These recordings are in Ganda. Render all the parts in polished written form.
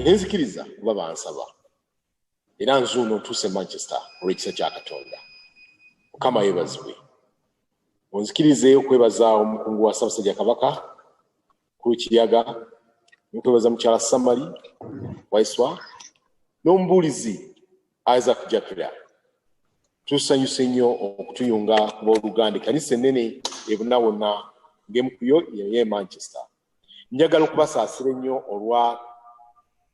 nenzikiriza kuba bansaba era nzuuno ntuuse Manchester olw'ekisa kya Katonda. Mukama yeebazibwe. Onzikirize okwebaza omukungu wa Ssaabasajja Kabaka ku Kiyaga, okwebaza mukyala Samali Waiswa n'omubuulizi Isaac Jakira. Tusanyuse nnyo okutuyunga ku booluganda ekkanisa ennene ebuna wonna ng'emu ku yo ye Manchester. Njagala okubasaasira ennyo olwa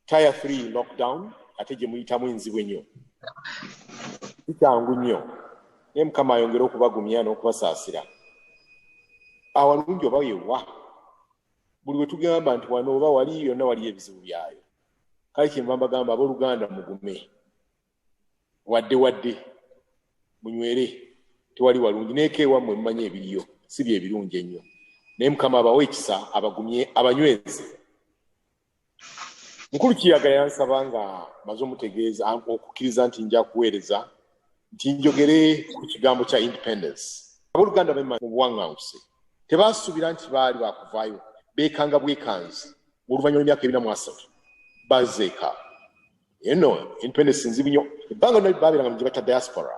Tier 3 lockdown ate gye muyitamu enzibu ennyo. Kikyangu nnyo naye Mukama ayongere okubagumya n'okubasaasira. Awalungi oba yewa buli we tugamba nti wano oba wali yonna wali ebizibu byayo. Kale kyenva mbagamba abooluganda mugume wadde munywere tewali walungi neeka ewammwe mumanyi ebiriyo si bye ebirungi ennyo naye Mukama abawe ekisa abagumye abanyweze. Mukulu Kiyaga yansaba nga maze omutegeeza okukkiriza nti nja kuweereza nti njogere ku kigambo kya independence. Abooluganda mu buwaŋŋanguse tebaasuubira nti baali bakuvaayo beekanga bwekanzi oluvannyuma lw'emyaka 43 bazeeka. Eno independence nzibu nnyo. Ebbanga lyonna baabeeranga mu gye bata diaspora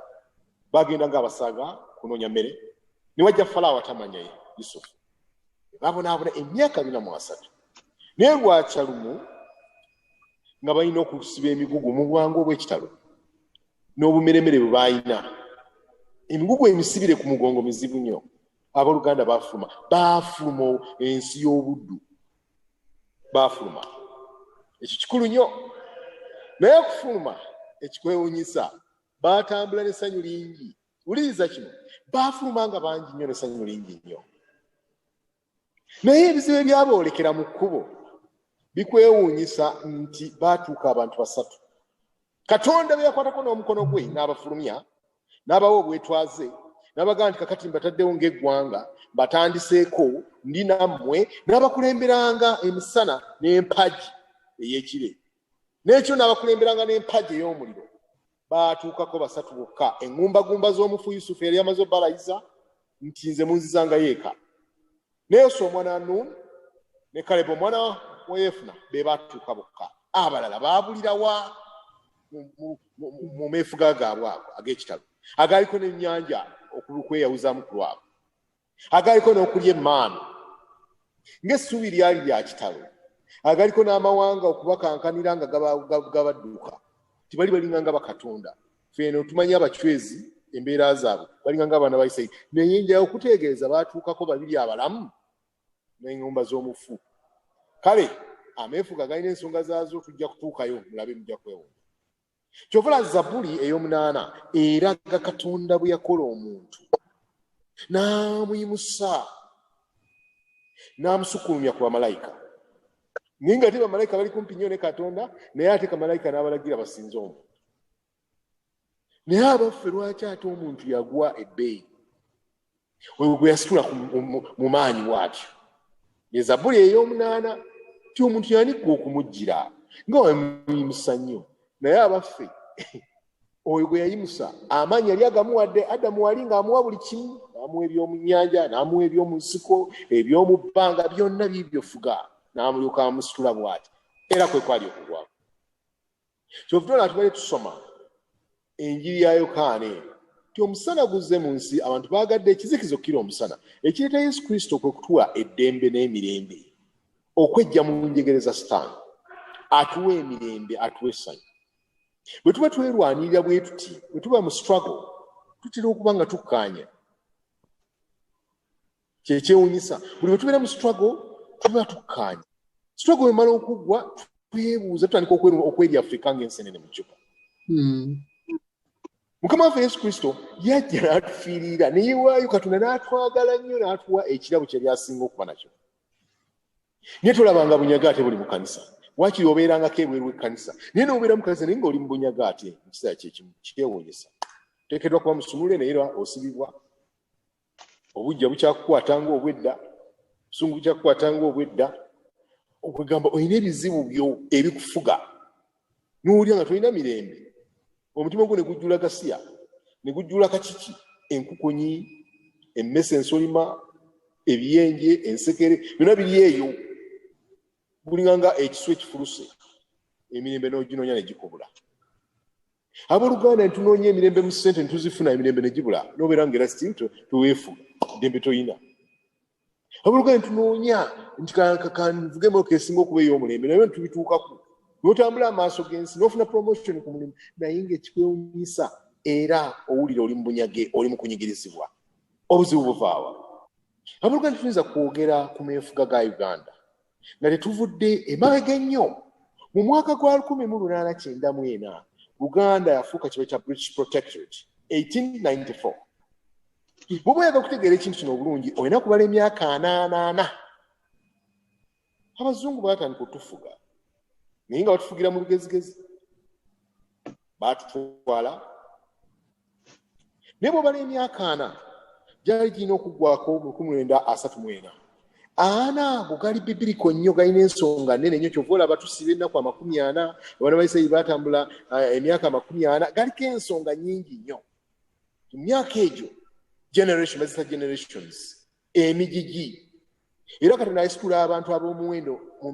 bagenda ng'abasaaga kunoonya mmere ne wajja Falaawo atamanyaye Yusufu baabonaabona emyaka 43 naye lwakya lumu nga balina okusiba emigugu mu bwangu obw'ekitalo n'obumeremere bwe baalina. Emigugu emisibire ku mugongo mizibu nnyo. Abooluganda baafuluma ensi y'obuddu baafuluma. Ekyo kikulu nnyo naye okufuluma ekikwewuunyisa baatambula n'essanyu lingi. Wuliriza kino baafuluma nga bangi nnyo n'essanyu lingi nnyo naye ebizibu ebyaboolekera mu kkubo bikwewuunyisa nti baatuuka abantu 3. Katonda be yakwatako n'omukono gwe n'abafulumya n'abawa obwetwaze n'abagamba nti kakati mbataddewo ng'eggwanga batandiseeko ndi nammwe n'abakulemberanga emisana n'empagi ey'ekire n'ekyo n'abakulemberanga n'empagi ey'omuliro. Baatuukako 3 bokka. Eŋŋumbagumba z'omufu Yusufu yali amaze obbalayiza nti nze munzizangayo eka. Ne Yoswa omwana wa Nuuni ne Kalebu omwana wa Yefuna be baatuuka bokka. Abalala baabulirawa mu meefuga gaabwe ago ag'ekitalo agaaliko n'ennyanja okweyawuzaamu ku lwabwe agaaliko n'okulya emmaanu ng'essuubi lyali lya kitalo agaaliko n'amawanga okubakankanira nga gabadduka tibali balinga nga bakatonda. Feno tumanyi abacwezi embeera zaabwe balinga nga abaana ba Isirayiri naye njayo okutegeeza baatuukako 2 abalamu n'eŋŋumba z'omufu. Kale ameefuga galina ensonga zaazo tujja kutuukayo mulabe mujja kwewuunya. Kyovula Zabbuli ey'omunaana eraga Katonda bwe yakola omuntu n'amuyimusa n'amusukulumya ku bamalayika naye nga ate bamalayika bali kumpi nnyo ne Katonda naye ate kamalayika n'abalagira basinze omuntu. Naye abaffe lwaki ate omuntu yagwa ebbeeyi oyo gwe yasitula mu maanyi bw'atyo. Ye Zabbuli ey'omunaana ti omuntu yanikwa okumuggira nga wamuyimusa nnyo naye abaffe oyo gwe yayimusa amaanyi yali agamuwadde. Adamu wali ng'amuwa buli kimu n'amuwa eby'omu nnyanja n'amuwa eby'omu nsiko eby'omu bbanga byonna biibyo fuga n'amulyoka amusitula bw'ati era kwe kwali okugwamu. Kyovudde tubale tusoma enjiri ya Yokaana nti omusana guzze mu nsi abantu baagadde ekizikizo kira omusana. Ekireeta Yesu Kristo kwe kutuwa eddembe n'emirembe okwejja mu njegereza Sitaani atuwa emirembe atuwa essanyu. Bwe tuba twerwanirira bwe tuti bwe tuba mu struggle tutera okuba nga tukkaanya. Kyekyewuunyisa buli bwe tubeera mu struggle tuba tukkaanya. Struggle emala okuggwa twebuuza tutandika okweryafrika ng'ensenene mu ccupa. Mukama waffe Yesu Kristo yajja n'atufiirira ne yeewaayo Katonda n'atwagala nnyo n'atuwa ekirabo kye byasinga okuba nakyo. Naye tolabanga bunyaga ate buli mu kanisa. Waakiri obeerangako ebweru w'ekkanisa naye n'obeera mu kanisa naye ng'oli mu bunyaga ate mu kiseera kyekimu kikyewuunyisa. Oteekeddwa kuba musumule naye osibibwa. Obujja bukyakukwatanga obwedda, busungu bukyakukwatanga obwedda. Okugamba olina ebizibu byo ebikufuga n'owulira nga tolina mirembe. Omutima gwo ne gujjula gasiya ne gujjula kakiki enkukunyi emmese ensolima ebiyenje ensekere byonna biri eyo bulinganga ekiswa ekifuluse emirembe n'oginoonya ne gikubula. Abooluganda ntunoonya emirembe mu ssente ntuzifuna emirembe ne gibula n'obeera ng'era sitiri tuweefuga ddembe toyina. Abooluganda ntunoonya nti kanvuge emmotoka esinga okuba ey'omulembe naye ntubituukako n'otambula amaaso g'ensi n'ofuna promotion ku mulimu naye ng'ekikwewuunyisa era owulira oli mu bunyage oli mu kunyigirizibwa. Obuzibu buvaawa. Abooluganda tuyinza kwogera ku meefuga ga Uganda nga tetuvudde emabega ennyo. Mu mwaka gwa 1894 Buganda yafuuka kiba kya British Protectorate 1894. Bw'oba oyagala okutegeera ekintu kino obulungi olina kubala emyaka 84. Abazungu baatandika otufuga naye nga batufugira mu lugezigezi baatutwala naye bw'obala emyaka 4 gyali girina okuggwako mu 1934. Ago gali bibiriko nnyo galina ensonga nnene nnyo kyova olaba tusiba ennaku 40 abaana ba Isirayiri baatambula emyaka 40 galiko ensonga nnyingi nnyo. Mu myaka egyo generations emigigi era Katonda ayisitula abantu ab'omuwendo mu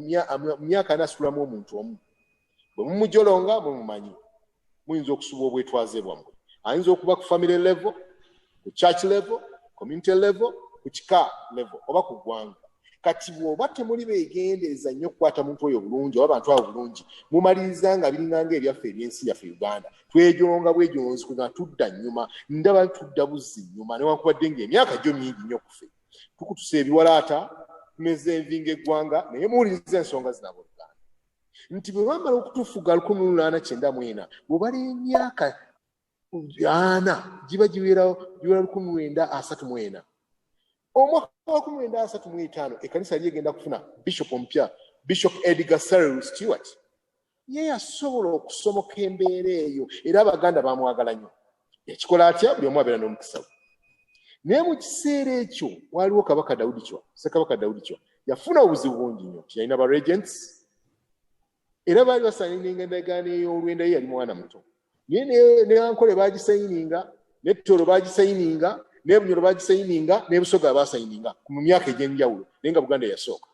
myaka 4 asitulamu omuntu omu. Bwe mumujolonga mumumanyi muyinza okusuba obwetwaze bwammwe. Ayinza okuba ku family level, ku church level, community level, ku kika level oba ku ggwanga. Kati bw'oba temuli beegendereza nnyo okukwata muntu oyo bulungi oba abantu abo bulungi mumaliriza nga biringanga ebyaffe eby'ensi yaffe Uganda twejolonga bwejonzi nga tudda nnyuma ndaba tudda buzzi nnyuma newankubadde ng'emyaka gyo mingi nnyo ku ffe tukutusa ebiwalaata tumeze envinga eggwanga naye muwuliriza ensonga zinabo Uganda nti bwe bamala okutufuga 1894 bw'obala emyaka 4 giba giwera 1934. Omwaka wa 1935 ekkanisa lyegenda kufuna bishop ompya Bishop Edgar Cyril Stewart. Ye yasobola okusomoka embeera eyo era Abaganda bamwagala nnyo. Ekikola atya buli omu abeera n'omukisa. Naye mu kiseera ekyo waliwo Kabaka Daudi Chwa, Ssekabaka Daudi Chwa yafuna obuzibu bungi nnyo nti yalina ba regents era baali basayininga endagaano ey'olwenda ye yali mwana muto. Naye ne Ankole baagisayininga ne Ttoro baagisayininga n'Ebunyoro baagisayininga n'Ebusoga baasayininga mu myaka egy'enjawulo naye nga Buganda yasooka.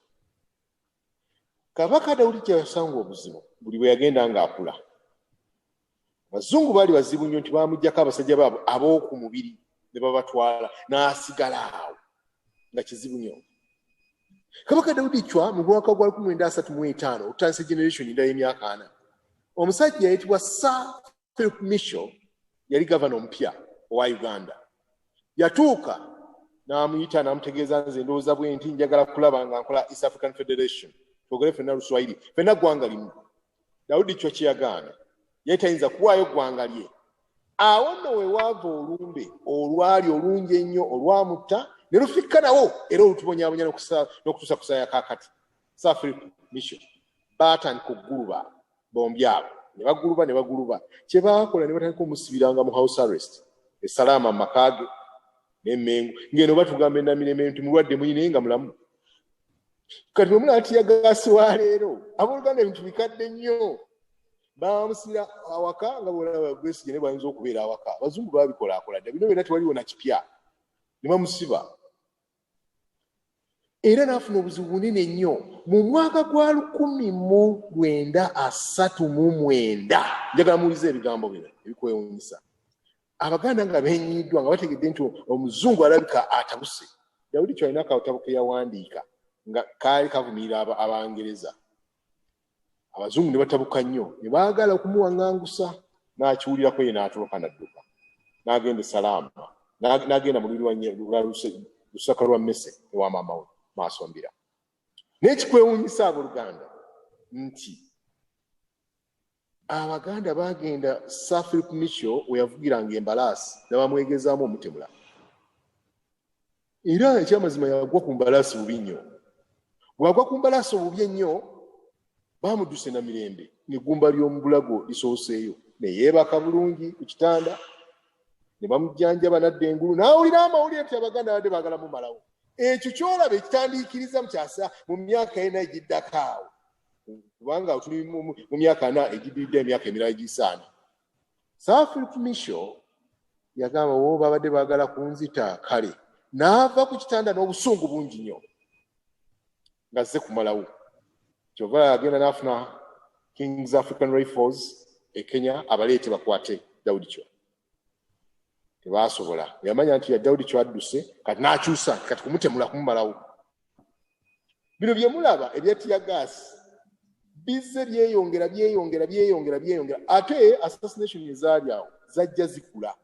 Kabaka Daudi Chwa yasanga obuzibu buli bwe yagenda ng'akula. Abazungu baali bazibu nnyo nti baamuggyako abasajja baabwe ab'oku mubiri ne babatwala n'asigala awo nga kizibu nnyo. Kabaka Daudi Chwa mu mwaka gwa 1935 okutandisa generation endala y'emyaka 4 omusajja yayitibwa Sir Philip Mitchell yali gavana omupya owa Uganda. Yatuuka n'amuyita n'amutegeeza nze ndowooza bwe nti njagala kulaba nga nkola East African Federation twogere ffenna Luswayiri ffenna ggwanga limu. Daudi Chwa kye yagaana yali tayinza kuwaayo ggwanga lye. Awo nno we waava olumbe olwali olungi ennyo olwamutta ne lufikka nawo era olutubonyaabonya n'okutuusa ku saaya kaakati. Sir Philip Mitchell baatandika okuguluba bombi abo ne baguluba kye baakola ne batandika omusibiranga mu house arrest esalaama mu makaage n'emmengo ng'eno batugamba ennamirembe nti mulwadde muyine nga mulamu. Kati bwe mulaatiya gaasi wa leero abooluganda ebintu bikadde nnyo baamusibira awaka nga bolaba Besigye ne bayinza okubeera awaka. Abazungu baabikola dda bino byonna tewaliwo na kipya ne bamusiba era n'afuna obuzibu bunene nnyo mu mwaka gwa 1939. Njagala muwulize ebigambo bino ebikwewuunyisa. Abaganda nga beenyiddwa nga bategedde nti omuzungu alabika atabuse. Daudi Chwa alina akatabo ke yawandiika nga kaali kavumirira Abangereza. Abazungu ne batabuka nnyo ne baagala okumuwaŋŋangusa n'akiwulirako ye n'atoloka n'adduka n'agenda Salaama n'agenda mu luli lwa Lusaka lwa Mmese ewa maama we Maasombira. N'ekikwewuunyisa abooluganda nti Abaganda bagenda Sir Philip Mitchell we yavugiranga embalaasi ne bamwegezaamu omutemula. Era ekyamazima yagwa ku mbalaasi bubi nnyo. Bw'agwa ku mbalaasi obubi ennyo baamudduse na mirembe n'eggumba ly'omu bulago lisooseeyo ne yeebaka bulungi ku kitanda ne bamujjanjaba n'adda engulu n'awulira amawulire nti Abaganda badde baagala mumalawo. Ekyo kyolaba ekitandiikiriza mu kyasa mu myaka ena egiddako awo kubanga tuli mu myaka 4 egiddiridde emyaka emirala egisaana. Sir Philip Mitchell yagamba wo babadde baagala kunzita kale n'ava ku kitanda n'obusungu bungi nnyo ng'azze kumalawo. Kyova agenda n'afuna King's African Rifles e Kenya abaleete bakwate Daudi Chwa. Tebasobola. Yamanya nti ya Daudi Chwa adduse kati n'akyusa kati kumutemula kumumalawo. Bino bye mulaba ebyatiya gas bizze byeyongera ate assassination ezaali awo zajja zikula.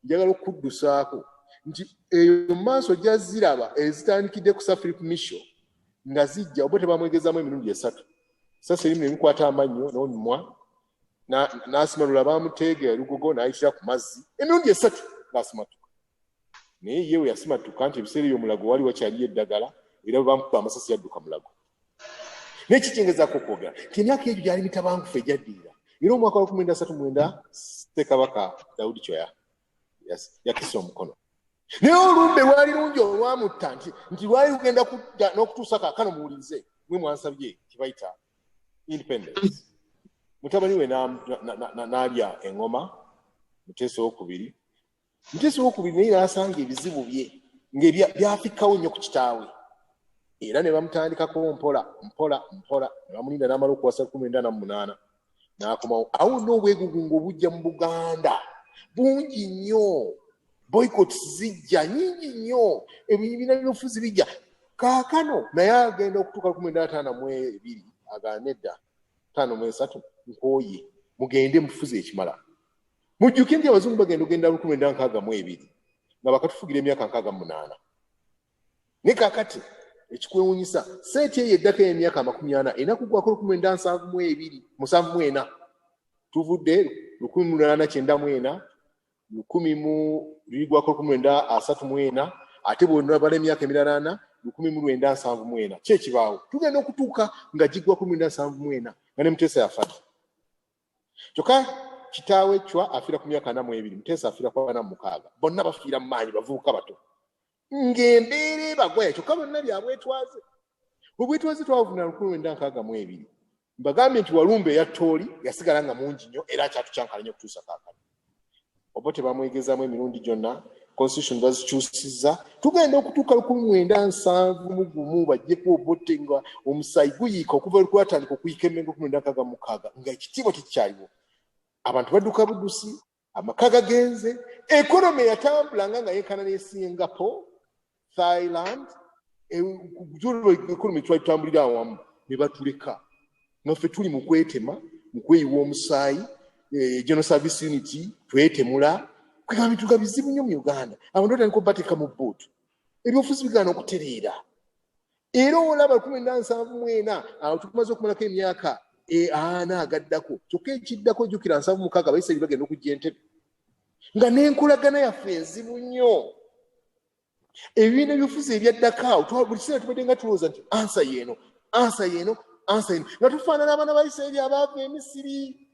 Njagala okuddusaako nti eyo maaso jaziraba ezitandikidde ku Sir Philip Misho nga zijja obote bamwegezamu emirundi esatu. Sasa elimu emikwata amannyo n'omumwa n'asimalula bamuteega erugogo n'ayitira ku mazzi emirundi esatu n'asimatuka. Naye yewe yasimatuka nti ebiseera ebyo mulago wali wakyaliyo eddagala era bamukuba amasasi yadduka mulago. N'ekitengezaako okwogera nti emyaka egyo gyali mitabangufu egyaddirira era omwaka wa 1939 Ssekabaka Daudi Chwa yakisa omukono. Naye olumbe lwali lungi olwamutta nti lwali lugenda kudda n'okutuusa kaakano muwulirize mwe mwansabye kibayita independence. Mutabani we n'alya engoma Muteesa II. Muteesa II naye n'asanga ebizibu bye ng'ebyafikkawo nnyo ku kitaawe. Era ne bamutandikako mpola ne bamulinda n'amala okuwasa 1948 n'akomawo. Awo n'obwegugungo obujja mu Buganda bungi nnyo. Boycott zijja nyingi nnyo. Ebibiina by'obufuzi bijja. Kaakano naye agenda okutuuka 1952 agaana edda 53 nkooye mugende mufuzi ekimala. Mujjuke nti abazungu bagenda ogenda 1962 nga bakatufugira emyaka 68. Ne kaakati ekikwewuunyisa seeti eyo eddako y'emyaka 40 enakuggwako 1974 tuvudde 1894 ligwako 1934 ate bwonna bala emyaka emirala 1974 kyekibaawo tugenda okutuuka nga giggwa 1974 nga ne Muteesa yafa. Kyokka kitaawe Chwa afiira ku myaka 42 Muteesa afiira ku 46 bonna bafiira mu maanyi bavubuka bato ng'embeera ebagwa. Kyokka bonna byabwetwaze. Obwetwaze twabuvuna 1962 mbagambye nti Walumbe eya Tooli yasigala nga mungi nnyo era akyatucyankala nnyo okutuusa kaakano. Obote bamwegezamu emirundi gyonna constitution bazikyusizza tugenda okutuuka 1971 bajjeko Obote nga omusayi guyiika okuva lwatandika okuyika Emmengo 1966 nga ekitiibwa tekikyaliwo. Abantu badduka buddusi amaka gagenze economy yatambulanga nga yenkana ne Singapore, Thailand, economy twatambulira awamu ne batuleka naffe tuli mu kwetema mu kweyiwa omusaayi. General Service Unity twetemula kwegamba bituga bizibu nnyo mu Uganda. Abantu batandika okubateeka mu bbuutu ebyobufuzi bigaana okutereera. Era olaba 1974 awo tumaze okumalako emyaka 4 agaddako. Kyokka ekiddako jjukira 76 Abayisirayiri bagenda okujja Entebbe nga n'enkolagana yaffe enzibu nnyo. Ebibiina by'obufuzi ebyaddako awo buli kiseera tubadde nga tulowooza nti ansa yeeno nga tufaanana abaana ba Isirayiri abaava e Misiri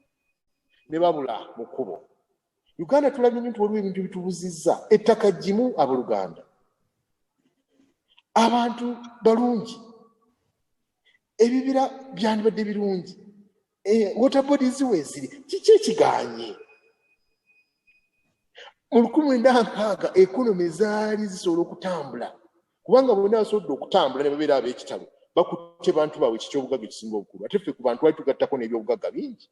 ne babula mu kkubo. Uganda tulabye nti waliwo ebintu bitubuzizza. Ettaka ggimu abooluganda, abantu balungi, ebibira byandibadde birungi, water bodies weeziri. Kiki ekiganye? Mu 1960 ekonomi zaali zisobola okutambula kubanga bonna basobodde okutambula ne babeera ab'ekitalo bakutte bantu baabwe kikyobugagga ekisinga obukulu. Ate ffe ku bantu twali tugattako n'ebyobugagga bingi.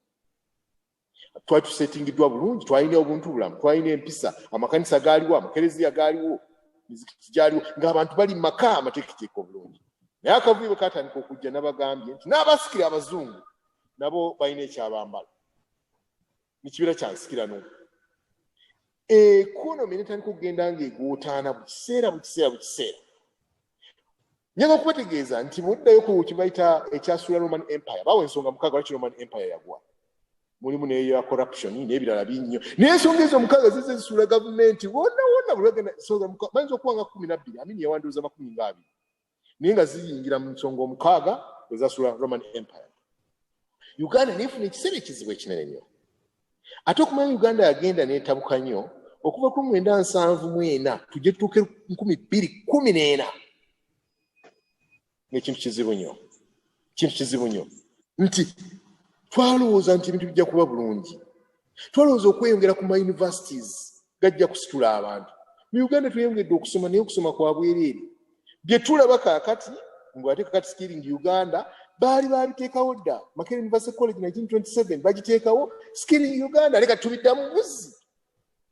Twali tusetingiddwa bulungi, twalina obuntu bulamu, twalina empisa, amakanisa gaaliwo, amakereziya gaaliwo, mizikiti gyaliwo, ng'abantu bali maka amateeketeeke obulungi. Naye akavuyo bwe katandika okujja n'abagambye nti n'abasikira abazungu nabo balina ekyabambala. Nekibira kyansikira n'omu. Ekonomi netandika okugenda ng'egootaana buli kiseera. Nyaga okubategeeza nti muddayo ku kibayita ekyasuula Roman Empire. Bawa ensonga mukaaga lwaki Roman Empire yagwa. Mulimu n'eya corruption n'ebirala binnyo. Naye ensonga ezo mukaaga zize zisuula gavumenti wonna buli bagenda ensonga mukaaga bayinza okuba nga 12 amini yawandiuza 20. Naye nga ziyingira mu nsonga omukaaga ezasuula Roman Empire. Uganda neefuna ekiseera ekizibu ekinene nnyo. Ate okumanya Uganda yagenda n'etabuka nnyo okuva ku 1974 tujje tutuuke 2014 n'ekintu kizibu nnyo nti twalowooza nti ebintu bijja kuba bulungi. Twalowooza okweyongera ku ma-universities gajja kusitula abantu. Mu Uganda tweyongedde okusoma naye okusoma kwa bwereere. Bye tulaba kaakati ng'ate kakati skilling Uganda baali babiteekawo dda Makerere University College 1927 bagiteekawo Skilling Uganda leka tubiddamu buzi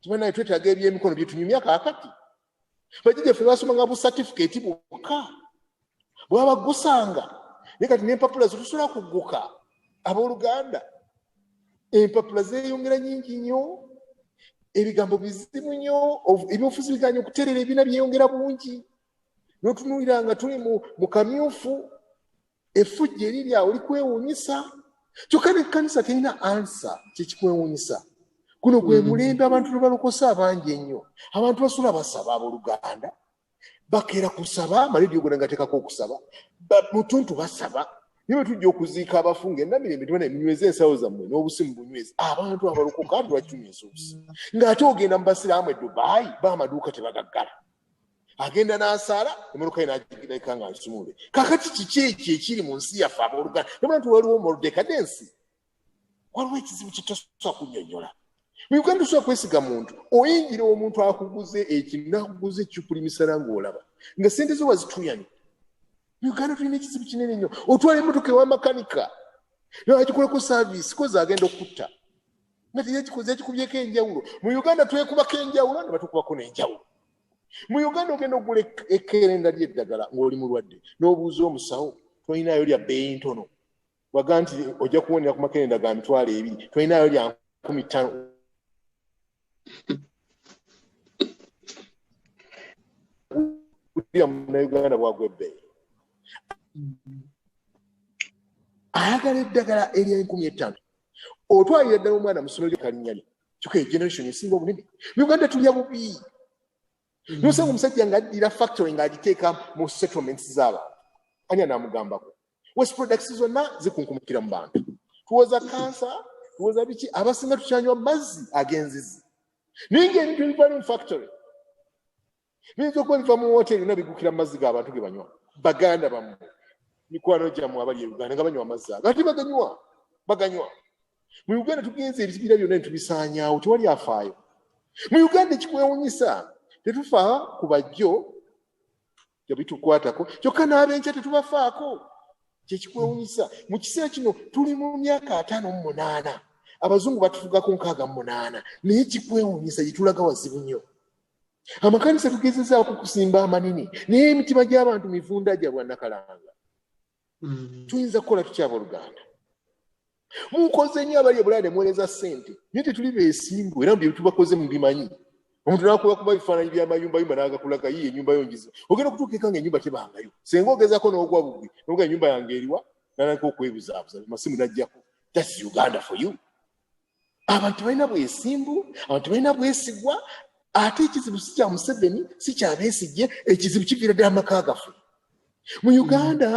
tubanaye twetaaga ebyemikono byetunyumya kaakati bajjajjaffe basomanga bu certificate bwokka bwaba gusanga naye kati n'empapula zitusobola kugguka abooluganda empapula zeeyongera nyingi nnyo ebigambo bizibu nnyo ebyobufuzi biganye okutereera ebibiina byeyongera bungi n'otunuulira nga tuli mu kamyufu effujjo eriri awo likwewuunyisa kyokka n'ekkanisa terina ansa kyekikwewuunyisa guno gwe mulembe abantu nebalokosa abangi ennyo abantu basula basaba abooluganda bakeera kusaba malediyo gona ngateekako okusaba mutuntu basaba niwe tujja okuziika abafu ng'ennamirembe tubona eminyweza ensawo zammwe n'obusimu bunyweza abantu abalokoka lwakinyweza obusi ng'ate ogenda mu basiraamu e Dubai b'amaduuka tebagaggala agenda n'asaala emmotoka ye n'agireka nga nsumule kakati kiki ekyo ekiri mu nsi yaffe abooluganda nabona nti waliwo moral decadence waliwo ekizibu kyetasobola kunnyonnyola mu Uganda osobola kwesiga muntu oyingira omuntu akuguze ekintu n'akuguza ekikulimisala ng'olaba nga sente zo wazituyani mu Uganda tulina ekizibu kinene nnyo otwala emmotoka ewa makanika nagikolako saaviisi kozi agenda okutta nga teyagikoze yakikubyeko enjawulo mu Uganda twekubako enjawulo ne batukubako n'enjawulo mu Uganda ogenda okugula ekkerenda ly'eddagala ng'oli mulwadde n'obuuza omusawo tolinayo lya bbeeyi ntono waga nti ojja kuwonera ku makerenda ga mitwalo 2 tolinayo lya 15 Uganda bwagwa ebbeeyi ayagala eddagala erya 15 otwalira ddala omwana mu ssomero ly'Kalinnyali kyokka generation esinga obunene mu Uganda tulya bubi nosanga omusajja ng'addira factory ng'agiteeka mu settlements z'abantu ani anaamugambako waste products zonna zikunkumukira mu bantu tuwoza kansa tuwoza biki abasinga tukyanywa mazzi ag'enzizi naye ng'ebintu ebiva mu factory biyinza okuba biva mu hoteri byonna bigukira mu mazzi g'abantu ge banywa baganda bammwe mikwano gyammwe abali e Uganda nga banywa amazzi ago ate baganywa mu Uganda tugenze ebibiira byonna ne tubisaanyaawo tewali afaayo mu Uganda ekikwewuunyisa tetufa ku bajjo tebitukwatako kyokka n'abenkya tetubafaako kyekikwewuunyisa mu kiseera kino tuli mu myaka 58 abazungu batufugako 68 naye ekikwewuunyisa gitulaga wazibu nnyo amakanisa tugezezaako kusimba amanini naye emitima gy'abantu mivunda gya bwannakalanga tuyinza kukola tukyabooluganda mukoze nnyo abali ebulaya ne muweereza ssente naye tetuli beesimbu era mu bye tubakoze mu bimanyi omuntu nakuba bifaananyi by'amayumbayumba n'agakulaga yiye ennyumba yongiza ogenda okutuuka eka ng'ennyumba tebangayo senga ogezaako n'ogwa bugwi noga ennyumba yange eriwa nanaka okwebuzaabuza masimu najjako that's Uganda for you abantu balina bwesimbu abantu balina bwesigwa ate ekizibu si kya Museveni si kya Besigye ekizibu kiviira ddala amaka gaffe mu Uganda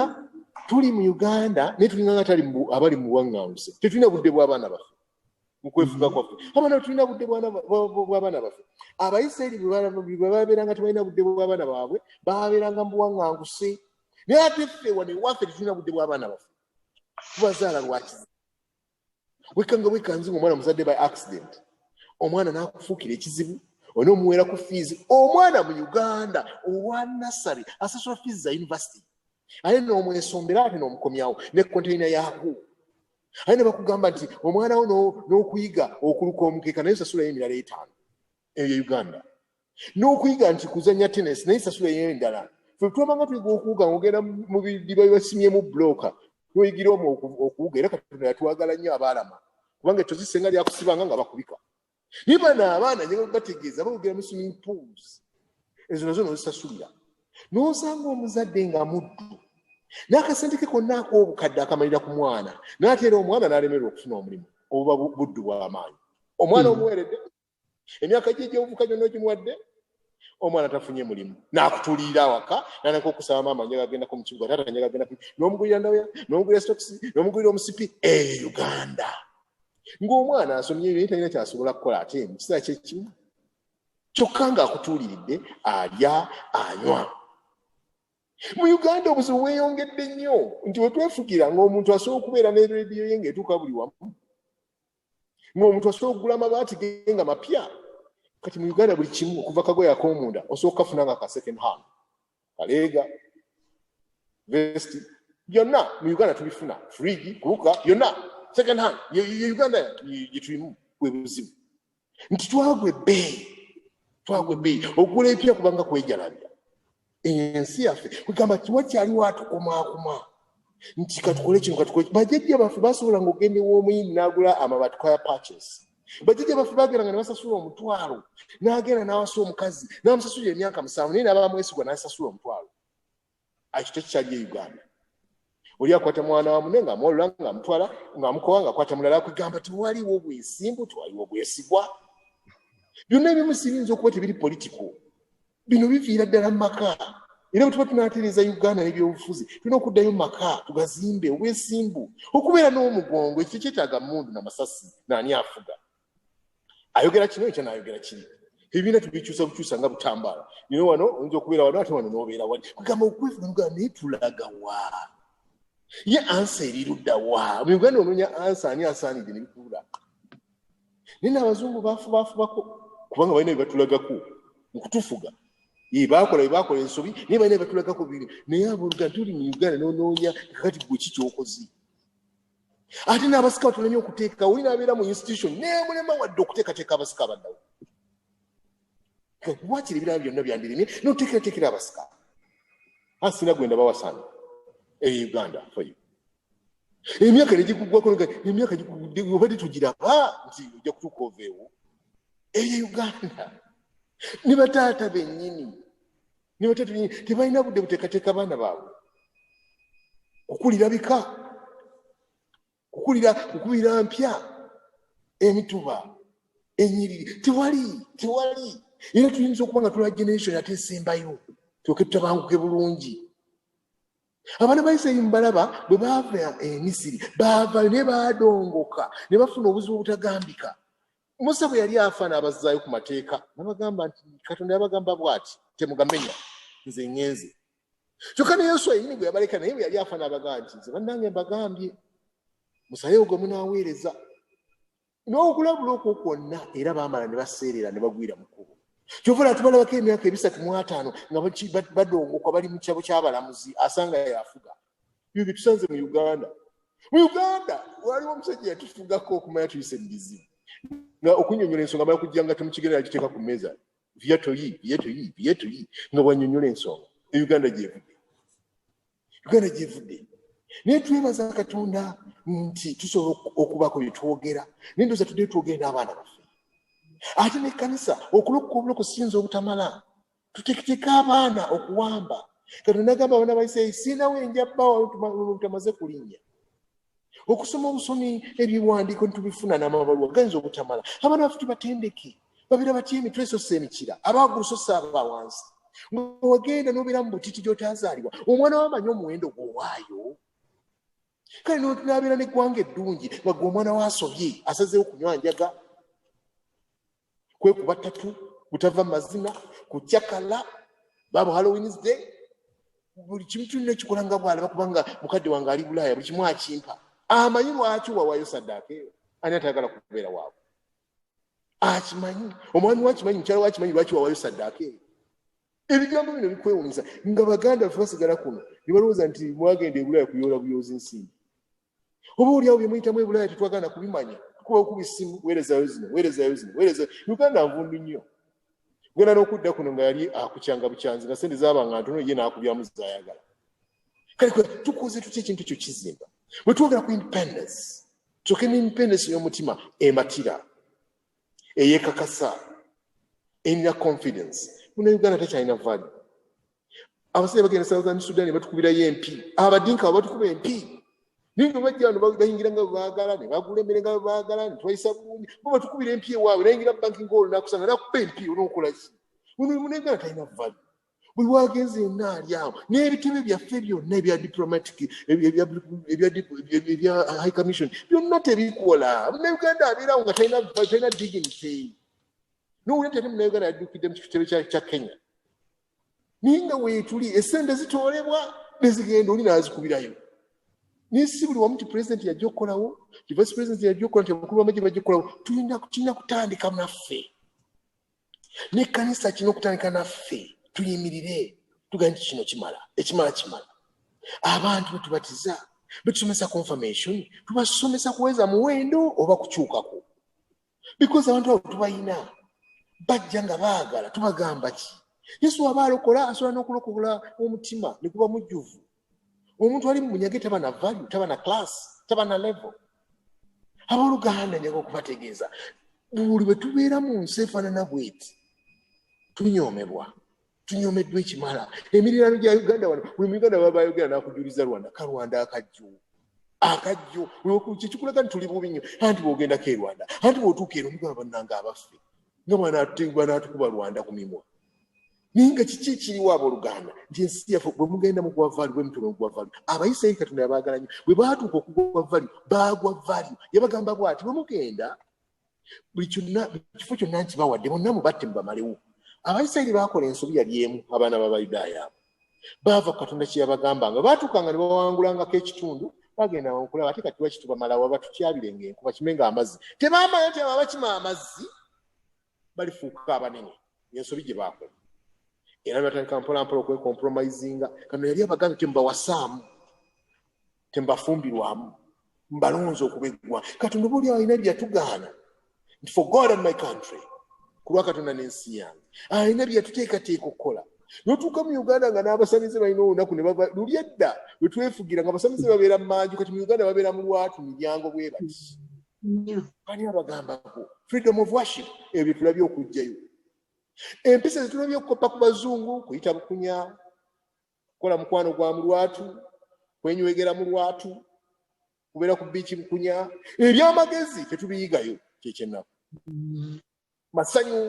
tuli mu Uganda naye tulinga nga tali abali mu buwaŋŋanguse tetulina budde bw'abaana baffe mu kwefuga kwaffe abaana tulina budde bw'abaana baffe Abayisirayiri bwe babeeranga tebalina budde bw'abaana baabwe babeeranga mu buwaŋŋanguse naye ate ffe wano ewaffe tetulina budde bw'abaana baffe tubazaala lwakizibu wekanga wekanzi ng'omwana muzadde by accident omwana n'akufuukira ekizibu onoomuweera ku fiizi omwana mu Uganda owa nasale asasula fiizi za university aye n'omwesombera ate n'omukomyawo ne konteyina yaako aye ne bakugamba nti omwana wo n'okuyiga okuluka omukeeka naye sasulayo emirala 5 eyo Uganda n'okuyiga nti kuzanya tennis naye sasulayo endala ffe twabanga tuyiga okuwuga ng'ogenda mu bidiba bibasimyemu bulooka noyigira omwo okuwuga era Katonda yatwagala nnyo abaalama kubanga ettozi senga lyakusibanga nga bakubika naye bano abaana nje bategeeza bawugira mu swimming pools ezo nazo nozisasulira n'osanga omuzadde nga muddu n'akasente ke konna ak'obukadde akamalira ku mwana n'ate era omwana n'alemererwa okufuna omulimu obuba buddu bw'amaanyi omwana omuweredde emyaka gye gy'obuvuka gyonna ogimuwadde omwana tafunye mulimu n'akutuulira awaka nanaka okusaba maama njaga agendako mu kibuga taata njaga agenda n'omugulira ndawya n'omugulira stokisi n'omugulira omusipi Uganda ng'omwana asomye naye talina kyasobola kukola ate mu kiseera kyekimu kyokka ng'akutuuliridde alya anywa mu Uganda obuzibu bweyongedde nnyo nti we twefugira ng'omuntu asobola okubeera ne rediyo ye ng'etuuka buli wamu ng'omuntu asobola okugula amabaati ge nga mapya kati mu Uganda buli kimu okuva kagoye ak'omunda osobola okukafuna nga ka second hand kaleega vesti byonna mu Uganda tubifuna fridge kuka byonna second hand Uganda yitulimu bwe buzibu nti twagwe bei okugula epya kubanga kwejalabya ensi yaffe kugamba kiwakyali watu koma nti katukole kino katukole bajjajja baffe basobola ng'ogende w'omuyindi n'agula amabati kwa purchase bajjajja baffe bageranga ne basasula omutwalo n'agenda n'awasa omukazi n'amusasulira emyaka 7 naye n'abamwesigwa n'asasula omutwalo akito kikyali e Uganda oli akwata mwana wa munne ng'amwolula ng'amutwala ng'amukowa ng'akwata mulala kugamba tewaliwo bwesimbu tewaliwo bwesigwa byonna ebimu sibiyinza okuba tebiri politiko bino biviira ddala mu maka era bwe tuba tunaatereza Uganda n'ebyobufuzi tulina okuddayo mu maka tugazimbe obwesimbu okubeera n'omugongo ekyo kyetaaga mmundu n'amasasi n'ani afuga ayogera kino ekyo n'ayogera kiri ebibiina tubikyusa bukyusa nga butambaala nino wano oyinza okubeera wano ate wano n'obeera wali kugamba okwefuga naye tulaga wa ye ansa erirudda wa mu Uganda onoonya ansa ani asaanidde ne bituula naye n'abazungu baafubako kubanga balina bye batulagako mu kutufuga baakola ensobi naye balina bye batulagako biri naye abooluganda tuli mu Uganda n'onoonya kakati gwe ki ky'okoze ate n'abasika batulemye okuteeka oli n'abeera mu institution naye mulema wadde okuteekateeka abasika abaddawo wakiri ebirala byonna byandiremye n'oteekerateekera abasika asina gwenda bawasana e Uganda for you emyaka negikuggwako emyaka gikugudde obadde tugiraba nti ojja kutuuka oveewo eyo Uganda ne bataata bennyini tebalina budde buteekateeka abaana baabwe okulira bika okubira mpya emituba enyiriri tewali era tuyinza okuba nga tula generation ate esembayo tuoke tutabanguke bulungi abaana ba Isirayiri mbalaba bwe baava Misiri baava ne baadongoka ne bafuna obuzibu obutagambika Musa bwe yali afa n'abazzaayo ku mateeka n'abagamba nti Katonda yabagamba bw'ati temugambenya nze ngenze kyokka ne Yoswa yennyini bwe yabaleka naye bwe yali afa n'abagamba nti nze bannange mbagambye musayewo gwe munaaweereza n'okulabula okwo kwonna era baamala ne baseerera ne bagwira mu kkubo kyova tubalabako emyaka 305 nga badongoka bali mu kyabo ky'abalamuzi asanga yafuga ebyo bye tusanze mu Uganda waliwo omusajja yatufugako okumanya tuyise ebizibu nga okunyonyola ensonga mala kujja nga temukigerera giteeka ku mmeeza vyetoyi nga bwanyonyola ensonga Uganda gyevudde naye twebaza Katonda nti tusobola okubaako bye twogera naye ndowooza tuddeyo twogere n'abaana baffe ate n'ekkanisa okulokoka obuloko siyinza obutamala tuteeketeeka abaana okuwamba Katonda n'agamba abaana ba Isirayiri siinawo enjabbawo tamaze kulinnya okusoma obusomi ebiwandiiko ntubifuna n'amabaluwa gayinza obutamala abaana baffe tubatendeke babeera batya emitwe so si emikira abawaggulu so si aba wansi wagenda n'obeera mu butiti gy'otaazaalibwa omwana wamanyi omuwendo gw'owaayo kale n'abeera n'eggwanga eddungi nga gwe omwana waasobye asazeewo kunywa njaga kwekuba ttatu butava mazina kucyakala baabo Halloween's day buli kimu tulina kikola nga bw'alaba kubanga mukadde wange ali Bulaaya buli kimu akimpa amanyi lwaki wawaayo saddaaka eyo ani atayagala kubeera waabwe akimanyi omwami wakimanyi mukyala wakimanyi lwaki wawaayo saddaaka eyo ebigambo bino bikwewuunyisa nga baganda baffe basigala kuno ne balowooza nti mwagenda e Bulaaya kuyoola buyoozi nsimbi oba oliawo bye muyitamu e Bulaaya tetwagala kubimanya kuba okuba essimu weerezayo zino Uganda nvundu nnyo genda n'okudda kuno nga yali akukyanga bukyanzi nga sente zaabanga ntono ye n'akubyamu zaayagala kale tukoze tutya ekintu ekyo kizimba bwe twogera ku independence tusoke n'independence y'omutima ematira eyeekakasa erina confidence muna Uganda tekyalina value abasajja bagenda Southern Sudan ne batukubirayo MP abadinka batukuba MP ninga bajja wano bayingira nga baagala ne bagula emmere nga baagala ne twayisa bulungi bo batukubira MP ewaabwe nayingira banking hall nakusanga nakuba MP olwokola ki Uganda talina value buli wagenze yenna ali awo n'ebitebe byaffe byonna ebya diplomatic ebya high commission byonna tebikola Uganda abeerawo nga talina dignity n'owulira nti ate Uganda yaddukidde mu kitebe kya Kenya naye nga weetuli essente zitoolebwa nezigenda oli n'azikubirayo n'isi buli wamu nti president yajja okukolawo vice president yajja okukola nti abakulu b'amagye bajja okukolawo tulina kutandika naffe n'ekkanisa kino okutandika naffe tuyimirire tugambe nti kino kimala ekimala abantu betubatiza betusomesa confirmation tubasomesa kuweza muwendo oba kukyukako because abantu abo tubayina bajja nga baagala tubagamba ki Yesu aba alokola asobola n'okulokola omutima ne kuba mujjuvu omuntu ali mu bunyage taba na value taba na class taba na level abooluganda njaga okubategeeza buli bwe tubeera mu nsi efaanana bweti tunyomeddwa ekimala emirirano gya Uganda wano buli muganda baba ayogera n'akujuliza Rwanda ka Rwanda akajjo kyekikulaga nti tuli bubi nnyo anti bw'ogendako e Rwanda anti bw'otuuka ero omuganda bannanga abaffe nga bw'anaatukuba Rwanda ku mimwa naye nga kiki ekiriwo abooluganda nti ensi yaffe bwe mugenda mu gwa vali bwe mutome mu gwa vali abayisirayiri Katonda yabaagala nnyo bwe baatuuka okugwa vali baagwa vali yabagamba bw'ati bwe mugenda buli kifo kyonna nkibawadde bonna mubatte mubamalewo abayisirayiri baakola ensobi yali emu abaana b'Abayudaaya abo baava ku Katonda kye yabagambanga baatuukanga ne bawangulangako ekitundu bagenda okulaba ate kati lwaki tubamalawo aba tutyabirenga enkuba kimenga amazzi tebaamanya nti aba bakima amazzi balifuuka abanene ensobi gye baakola era batandika mpolampola okwekompromisinga Katonda yali abagambye tembawasaamu tembafumbirwamu mbalonze okubeggwa Katonda oba oli alina bye yatugaana nti for God and my country kulwa Katonda n'ensi yange alina bye yatuteekateeka okukola notuuka mu Uganda nga n'abasamize balina olunaku ne bava luli edda bwe twefugira nga abasamize babeera mu manju kati mu Uganda babeera mu lwatu miryango bwe bati ani abagambako freedom of worship ebyo tulabye okujjayo empisa zetulabye okukopa ku bazungu kuyita bukunya kukola mukwano gwa mu lwatu kwenywegera mu lwatu kubeera ku biiki bukunya ebyamagezi tetubiyigayo kyekyennaku masanyu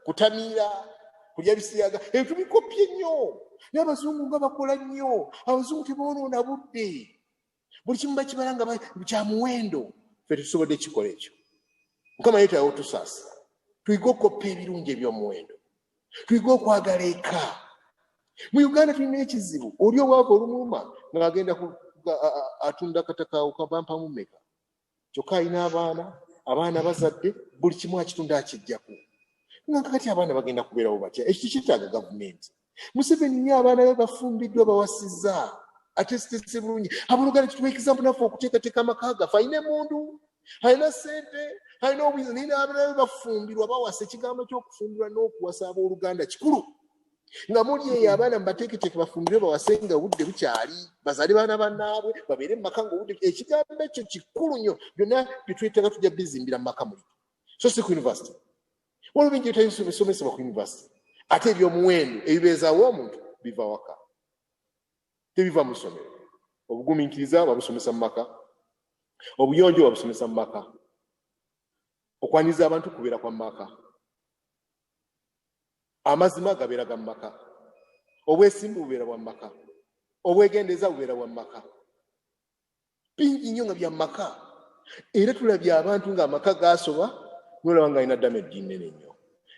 kutamiira kulya bisiyaga tubikopye nnyo n'abazungu nga bakola nnyo abazungu teboonoona budde buli kimu bakibala nga kya muwendo ffe tetusobodde kikola ekyo Mukama yeetaaga otusaasira tuyige okukoppa ebirungi eby'omuwendo tuyige okwagala eka mu Uganda tulina ekizibu oli obwava olumuluma ng'agenda atunda kataka okabampamu mmeka kyokka alina abaana bazadde buli kimu akitunda akijjako nga kati abaana bagenda kubeerawo batya ekyo kitaaga gavumenti Museveni nnyo abaana be bafumbiddwa bawasizza ate sitese bulungi abooluganda kituwa example naffe okuteekateeka amaka gaffe alina emundu alina ssente alina obuyinza naye abaana be bafumbirwa bawasa ekigambo ky'okufumbirwa n'okuwasa abooluganda kikulu nga muli eyo abaana mubateeketeeke bafumbirwe bawase nga obudde bukyali bazaale baana bannaabwe babeere mu maka ng'obudde ekigambo ekyo kikulu nnyo byonna bye twetaaga tujja bizimbira mu maka muli so si ku university waliwo bingi ebitalisomesebwa ku university ate eby'omuwendo ebibeezaawo omuntu biva waka tebiva mu ssomero obugumiikiriza babusomesa mu maka obuyonjo babusomesa mu maka okwaniriza abantu kubeera kwa maka amazima gabeeraga mu maka obwesimbu bubeera bwa maka obwegendeeza bubeera bwa maka bingi nnyo nga bya maka era tulabye abantu ng'amaka gaasoba nolaba nga alina damage nnene nnyo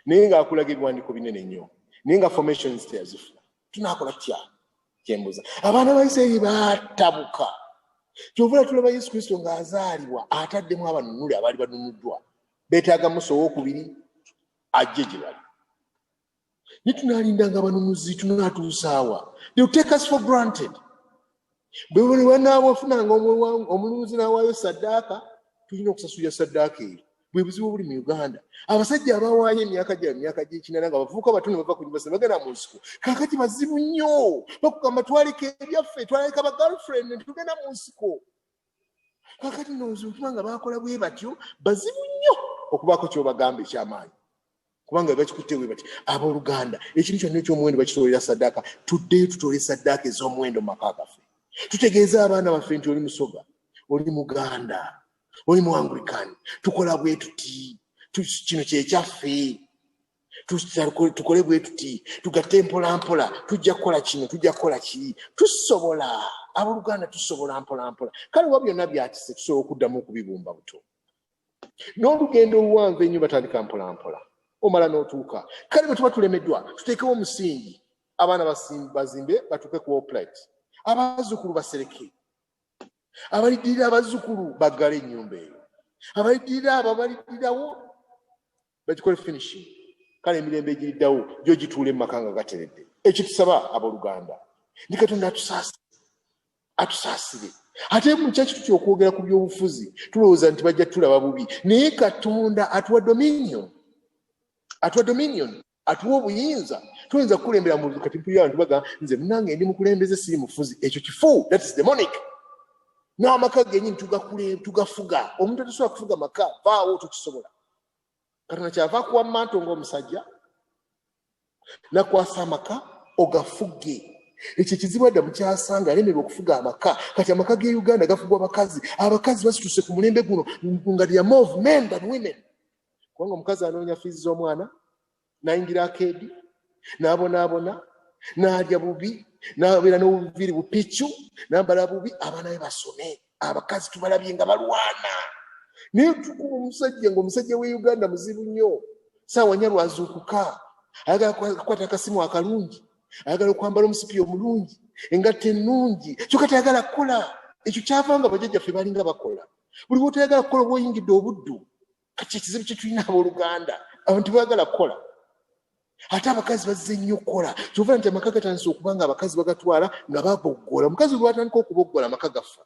naye ng'akulaga ebiwandiiko binene nnyo naye nga formations teyazifuna tunaakola tutya kyembuza abaana ba Isirayiri baatabuka kyovula tulaba Yesu Kristo ng'azaalibwa ataddemu abanunule abaali banunuddwa beetaaga Musa owookubiri ajje gye bali ne tunaalindanga abanunuzi tunaatuusaawa they will take us for granted bwe banaaba ofunanga omununuzi n'awaayo saddaaka tulina okusasulira saddaaka eyo bwe buzibu buli mu Uganda abasajja abawaayo emyaka gy'ekinana nga bavubuka batono bava ku university bagenda mu nsiko kaakati bazibu nnyo bakugamba twaleka ebyaffe twaleka ba girlfriend ne tugenda mu nsiko kaakati noozukira nga baakola bwe batyo bazibu nnyo okubaako ky'obagamba eky'amaanyi kubanga bakikutte bwe bati abooluganda ekintu kyonna eky'omuwendo bakitolera saddaaka tuddeyo tutole saddaaka ez'omuwendo mu maka gaffe tutegeeza abaana baffe nti oli Musoga oli Muganda oli mu Anglican tukola bwe tuti kino kyekyaffe tukole bwe tuti tugatte mpolampola tujja kukola kino tujja kukola kiri tusobola abooluganda tusobola mpolampola kale wa byonna byatise tusobola okuddamu okubibumba buto n'olugendo oluwanvu ennyo batandika mpolampola omala n'otuuka kale bwe tuba tulemeddwa tuteekewo omusingi abaana bazimbe batuuke ku oplite abazzukulu basereke abaliddirira abazzukulu baggale ennyumba eyo abaliddirira abo abaliddirirawo bagikole finishing kale emirembe egiriddawo gyo gituule mu maka nga gateredde ekyo tusaba abooluganda ndi Katonda atusaasa atusaasire. Ate mu kyaki tuky'okwogera ku by'obufuzi tulowooza nti bajja tulaba bubi naye Katonda atuwa dominion atuwa obuyinza tuyinza kukulembera mu kati mpulira abantu baga nze munange ndi mukulembeze siri mufuzi ekyo kifu that is demonic n'amaka gennyini tugafuga omuntu atasobola kufuga maka vaawo tukisobola Katonda kyava kuwa manto ng'omusajja nakwasa amaka ogafuge ekyo kizibu adda mukyasanga alemerwa okufuga amaka kati amaka g'e Uganda gafugwa abakazi basituse ku mulembe guno nga they are more of men than women kubanga omukazi anoonya fiizi z'omwana n'ayingira akeedi n'abonaabona n'alya bubi n'abeera n'obuviri bupicu n'ambala bubi abaana be basome abakazi tubalabye nga balwana naye tukuba omusajja ng'omusajja w'e Uganda muzibu nnyo saawa nya lwazuukuka ayagala kukwata akasimu akalungi ayagala okwambala omusipi omulungi engatta ennungi kyokka tayagala kukola ekyo kyavanga bajjajjaffe balinga bakola buli bw'otayagala kukola oba oyingidde obuddu kati ekizibu kye tulina abooluganda abantu bayagala kukola ate abakazi bazze nnyo okukola kyova nti amaka gatandise okuba nga abakazi bagatwala nga baboggola omukazi lwatandika okuboggola amaka gafa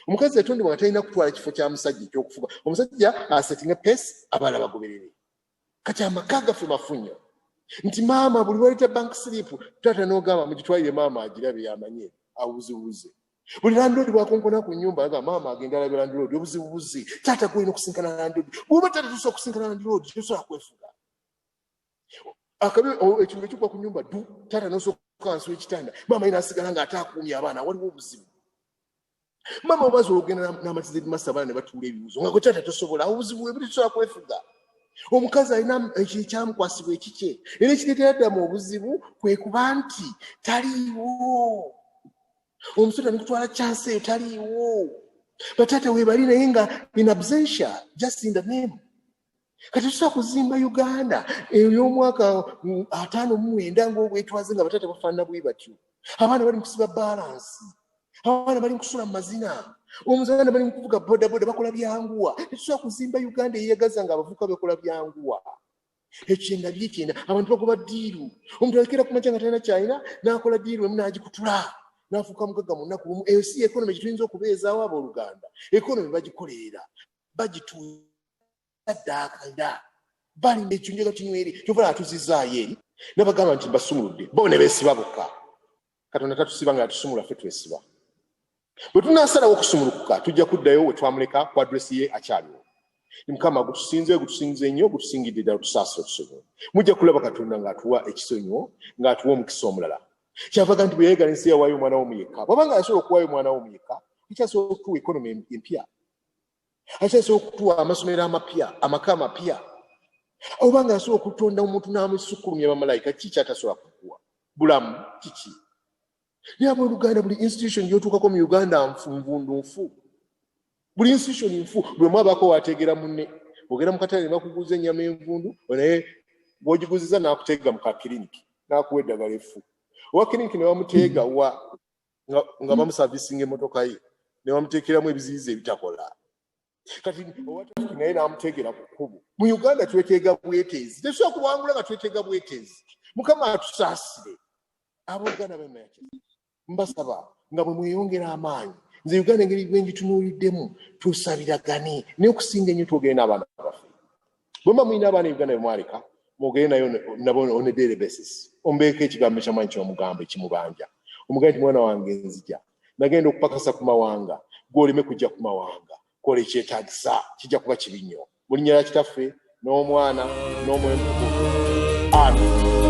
omukazi yatondebwa nga talina kutwala kifo kya musajja ekyokufuga omusajja asetinga pesi abaana bagoberere kati amaka gaffe mafunyo nti maama buli waleeta bank slip taata n'ogamba mugitwalire maama agirabe yamanye abuzibuze buli landoodi bwakonkona ku nnyumba aga maama agenda alabe landoodi obuzibubuzi taata gwolina okusinkana landoodi bw'oba taata tusobola okusinkana landoodi tosobola kwefuga akabi ekintu ekikwa ku nnyumba du taata n'osooka wansi w'ekitanda maama yina asigala nga ate akuumye abaana waliwo obuzibu maama obaza olugenda n'amatiza ebimasa abaana ne batuula ebibuzo nga gwe taata tosobola obuzibu bwebiri tosobola kwefuga omukazi alina ekyamukwasibwa ekikye era ekireetera ddamu obuzibu kwe kuba nti taliiwo omusota nikutwala chansi eyo taliiwo bataata weebali naye nga in absentia just in the name kati tusobola kuzimba Uganda ey'omwaka 59 ng'obwetwaze nga bataata bafaanana bwe batyo abaana bali mu kusiba balansi abaana bali mu kusula mu mazina omuzaana bali mu kuvuga bodaboda bakola byanguwa tetusobola kuzimba Uganda eyeyagaza nga abavubuka bakola byanguwa ekyenda byekyenda abantu bagoba ddiiru omuntu alekera ku makya nga talina kyalina n'akola ddiiru emu n'agikutula n'afuuka mugagga mu nnaku lumu eyo si ekonomi gye tuyinza okubeezaawo abooluganda ekonomi bagikolerera bagituuddaakanda bali ekinjega kinyweri kyova atuzizaayo eri n'abagamba nti basumuludde bo ne beesiba bokka Katonda tatusiba nga yatusumula ffe twesiba bwe tunaasalawo okusumulukuka tujja kuddayo we twamuleka ku adresi ye akyaliwo Mukama gutusinze nnyo gutusingidde ddala tusaasire otusobola mujja kulaba Katonda ng'atuwa ekisonyiwo ng'atuwa omukisa omulala kyavaga nti bwe yeegala ensi yawaayo omwana w'omuyekka bw'aba nga yasobola okuwaayo omwana w'omuyekka akyasobola okutuwa ekonomi empya akyasobola okutuwa amasomero amapya amaka amapya oba nga yasobola okutonda omuntu n'amusukkulumya bamalayika kiki kyatasobola kukuwa bulamu kiki naye abooluganda buli institution gy'otuukako mu Uganda nfu buli institution nfu buli omu abaako waateegera munne ogenda mu katale ne bakuguza ennyama envundu naye bw'ogiguziza n'akuteega mu kakiriniki n'akuwa eddagala effu owa kiriniki ne bamuteega nga bamusavisinga emmotoka ye ne bamuteekeramu ebiziyiza ebitakola kati owa traffic naye n'amuteegera ku kkubo mu Uganda tweteega bweteezi tetusobola kuwangula nga tweteega bweteezi Mukama atusaasire abooluganda bemaki mbasaba nga bwe mweyongera amaanyi nze Uganda engeri gwe ngitunuuliddemu tusabiragane naye okusinga ennyo twogere n'abaana baffe bwe mba mulina abaana Uganda be mwaleka mwogere nayo nabo on a daily basis ombeeko ekigambo ekyamanyi ky'omugambo ekimubanja omugambo nti mwana wange nzija nagenda okupakasa ku mawanga gw'oleme kujja ku mawanga kola ekyetaagisa kijja kuba kibi nnyo mu linnya lya kitaffe n'omwana n'omwoyo mutukuvu amen